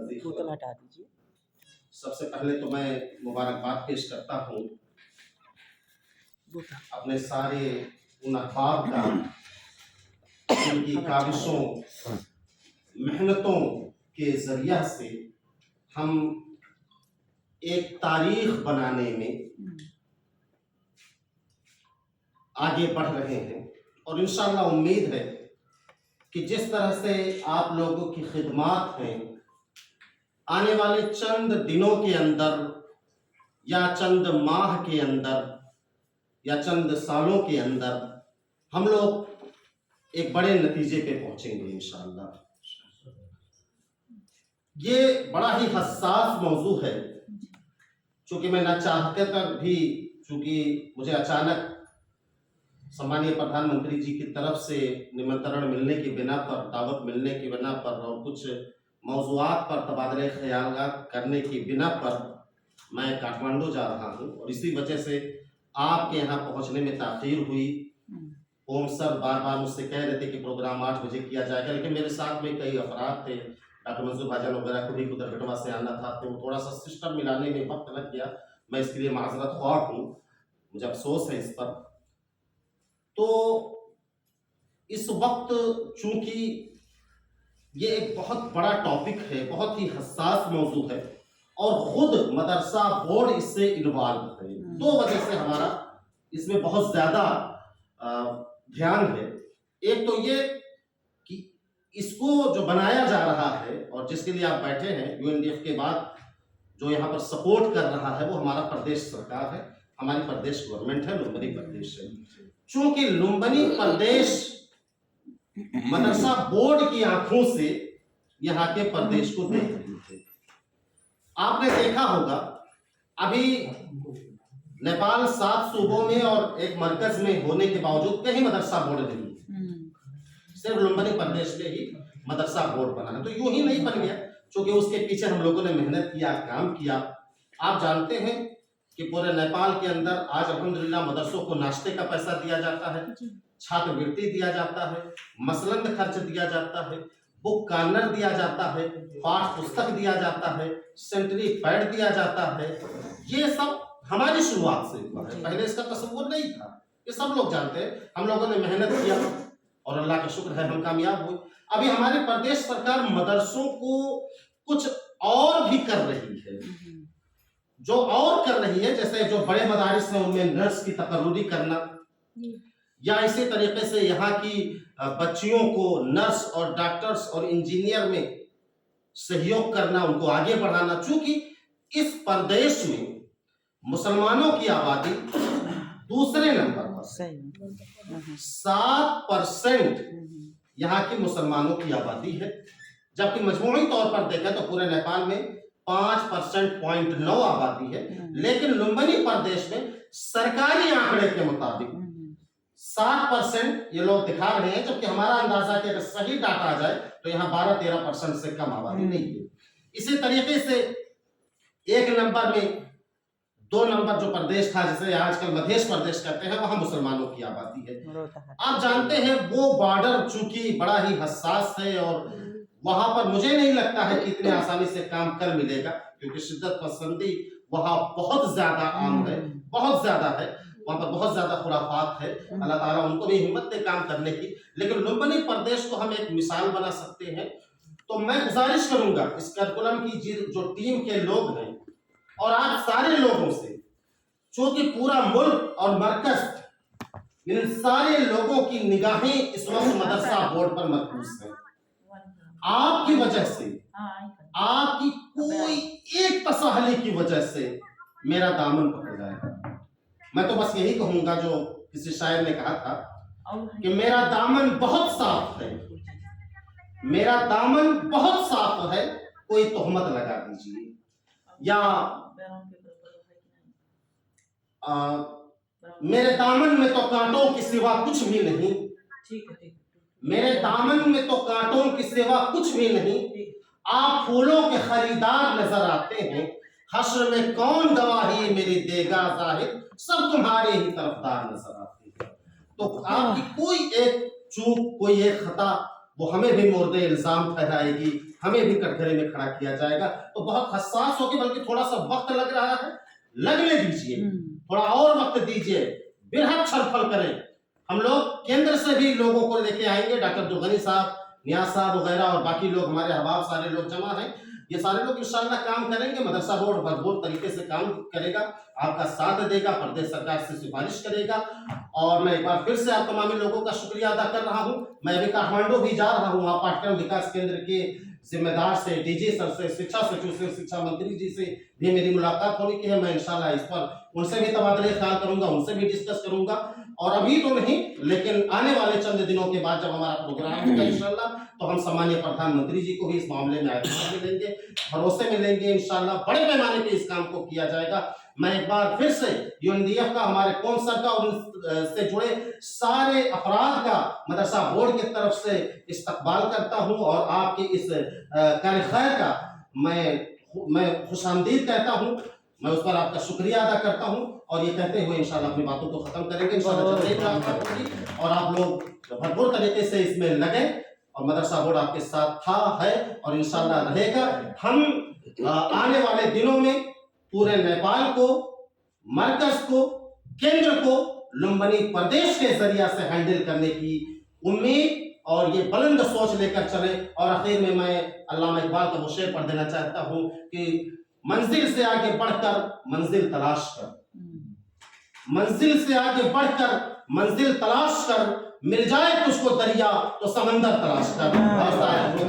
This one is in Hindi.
नज़दीक बोतल हटा दीजिए। सबसे पहले तो मैं मुबारकबाद पेश करता हूँ बोतल अपने सारे उन अहबाब का जिनकी काविशों मेहनतों के ज़रिया से हम एक तारीख बनाने में आगे बढ़ रहे हैं और इंशाअल्लाह उम्मीद है कि जिस तरह से आप लोगों की खिदमात हैं आने वाले चंद दिनों के अंदर या चंद माह के अंदर या चंद सालों के अंदर हम लोग एक बड़े नतीजे पे पहुंचेंगे इंशाअल्लाह। ये बड़ा ही हसास मौजू है, चूंकि मैं ना चाहते तक भी, चूंकि मुझे अचानक सम्मानीय प्रधानमंत्री जी की तरफ से निमंत्रण मिलने की बिना पर, दावत मिलने की बिना पर और कुछ मौज़ूआत पर तबादले ख्यालात करने की बिना पर मैं काठमांडू जा रहा हूँ और इसी वजह से आपके यहाँ पहुँचने में ताख़ीर हुई। ओम सर बार बार मुझसे कह रहे थे कि प्रोग्राम 8 बजे किया जाएगा, लेकिन मेरे साथ में कई अफराद थे, डॉक्टर मंसूर भाईजान वगैरह को भी कुदरघटवा से आना था, तो थोड़ा सा सिस्टम मिलाने में वक्त लग गया। मैं इसके लिए माजरत ख्वाह हूँ, मुझे अफसोस है इस पर। तो इस वक्त चूंकि ये एक बहुत बड़ा टॉपिक है, बहुत ही हसास मौजू है और खुद मदरसा बोर्ड इससे इन्वॉल्व है, 2 वजह से हमारा इसमें बहुत ज्यादा ध्यान है। एक तो ये कि इसको जो बनाया जा रहा है और जिसके लिए आप बैठे हैं, यूएनडीएफ के बाद जो यहाँ पर सपोर्ट कर रहा है वो हमारा प्रदेश सरकार है, हमारी प्रदेश गवर्नमेंट है, लुम्बिनी प्रदेश है। चूंकि लुम्बिनी प्रदेश मदरसा बोर्ड की आंखों से यहाँ के प्रदेश को देख रही थे। आपने देखा होगा अभी नेपाल 7 सूबों में और एक मरकज में होने के बावजूद कहीं मदरसा बोर्ड नहीं, सिर्फ लुम्बिनी प्रदेश में ही मदरसा बोर्ड बना है। तो यूं ही नहीं बन गया, क्योंकि उसके पीछे हम लोगों ने मेहनत किया, काम किया। आप जानते हैं कि पूरे नेपाल के अंदर आज अल्हम्दुलिल्लाह मदरसों को नाश्ते का पैसा दिया जाता है, छात्रवृत्ति दिया जाता है, मसलन खर्च दिया जाता है, बुक कॉर्नर दिया जाता है, पाठ पुस्तक दिया जाता है, सेंटरी पैड दिया जाता है। ये सब हमारी शुरुआत से हुआ है, पहले इसका तस्वुर नहीं था, ये सब लोग जानते हैं। हम लोगों ने मेहनत किया और अल्लाह का शुक्र है हम कामयाब हुए। अभी हमारे प्रदेश सरकार मदरसों को कुछ और भी कर रही है, जो और कर रही है, जैसे जो बड़े मदारिस हैं उनमें नर्स की तकर्रुरी करना, या इसी तरीके से यहाँ की बच्चियों को नर्स और डॉक्टर्स और इंजीनियर में सहयोग करना, उनको आगे बढ़ाना। चूंकि इस प्रदेश में मुसलमानों की आबादी दूसरे नंबर पर, 7% यहाँ की मुसलमानों की आबादी है, जबकि मजमूई तौर पर देखें तो पूरे नेपाल में 5.9 आबादी है। लेकिन लुम्बिनी प्रदेश में सरकारी आंकड़े के मुताबिक 7% ये लोग दिखा रहे हैं, जबकि हमारा अंदाजा है कि अगर सही डाटा आ जाए तो यहाँ 12-13% से कम आबादी नहीं है। इसी तरीके से 1 नंबर में 2 नंबर जो प्रदेश था, जिसे आजकल मध्य प्रदेश कहते हैं, वहां मुसलमानों की आबादी है। आप जानते हैं वो बॉर्डर चूंकि बड़ा ही हसास है और वहां पर मुझे नहीं लगता है कि इतने आसानी से काम कर मिलेगा, क्योंकि शिद्दत पसंदी वहां बहुत ज्यादा आम है, बहुत ज्यादा है, वहां पर बहुत ज्यादा खुराफात है। अल्लाह ताला उनको भी हिम्मत दे काम करने की। लेकिन लुम्बिनी प्रदेश को हम एक मिसाल बना सकते हैं। तो मैं गुजारिश करूंगा इस करिकुलम की जो टीम के लोग हैं और आप सारे लोगों से, चूंकि पूरा मुल्क और मरकज इन सारे लोगों की निगाहें इस वक्त मदरसा बोर्ड पर मरकूज है। आपकी वजह से, आपकी कोई एक तसहली की वजह से मेरा दामन पकड़ जाएगा। मैं तो बस यही कहूंगा जो किसी शायर ने कहा था कि मेरा दामन बहुत साफ है, मेरा दामन बहुत साफ है, कोई तोहमत लगा दीजिए, या मेरे दामन में तो कांटों के सिवा कुछ भी नहीं, मेरे दामन में तो कांटों के सिवा कुछ भी नहीं, आप फूलों के खरीदार नजर आते हैं, हश्र में कौन गवाही मेरी देगा जाहिर, सब तुम्हारे ही तरफदार नजर आते हैं। तो आपकी कोई एक चूक, कोई एक खता वो हमें भी मोर्दे इल्जाम ठहराएगी, हमें भी कटघरे में खड़ा किया जाएगा। तो बहुत हसास होकर, बल्कि थोड़ा सा वक्त लग रहा है, लगने दीजिए, थोड़ा और वक्त दीजिए, बेहद छलफल करें। हम लोग केंद्र से भी लोगों को लेके आएंगे, डॉक्टर अब्दुल गनी साहब, नियाज साहब वगैरह और बाकी लोग, हमारे अहबाब सारे लोग जमा हैं। ये सारे लोग इंशाअल्लाह काम करेंगे। मदरसा बोर्ड भरपूर तरीके से काम करेगा, आपका साथ देगा, प्रदेश सरकार से सिफारिश करेगा। और मैं एक बार फिर से आप तमाम लोगों का शुक्रिया अदा कर रहा हूं। मैं अभी काठमांडू भी जा रहा हूं, वहां पाठ्यक्रम विकास केंद्र के जिम्मेदार से, डीजी सर से, शिक्षा सचिव से, शिक्षा मंत्री जी से भी मेरी मुलाकात होने की है। मैं इंशाल्लाह इस पर उनसे भी तबादले ख्याल करूंगा, उनसे भी डिस्कस करूंगा। और अभी तो नहीं, लेकिन आने वाले चंद दिनों के बाद जब हमारा प्रोग्राम होगा इंशाल्लाह, तो हम सम्मानीय प्रधानमंत्री जी को भी इस मामले में आशीर्वाद मिलेंगे, भरोसे मिलेंगे। इंशाल्लाह बड़े पैमाने पे इस काम को किया जाएगा। मैं एक बार फिर से यूएनडीएफ का, हमारे कौम सर का और से जुड़े सारे अफराद का मदरसा बोर्ड की तरफ से इस्तकबाल करता हूं और आपके इस कार्य खैर का मैं खुशामदीद कहता हूं। मैं उस पर आपका शुक्रिया अदा करता हूं और ये कहते हुए इंशाल्लाह अपनी बातों को खत्म करेंगे। इंशाल्लाह जल्दी मुलाकात होगी और आप लोग भरपूर तरीके से इसमें लगे और मदरसा बोर्ड आपके साथ था, है और इंशाल्लाह रहेगा। हम आने वाले दिनों में पूरे नेपाल को, मरकज को, केंद्र को लुम्बिनी प्रदेश के जरिया से हैंडल करने की उम्मीद और ये बुलंद सोच लेकर चले। और आखिर में मैं अल्लामा इकबाल का वो शेर पढ़ देना चाहता हूँ कि मंजिल से आगे बढ़कर मंजिल तलाश कर, मंजिल से आगे बढ़कर मंजिल तलाश कर, मिल जाए तुझको दरिया तो समंदर तलाश कर।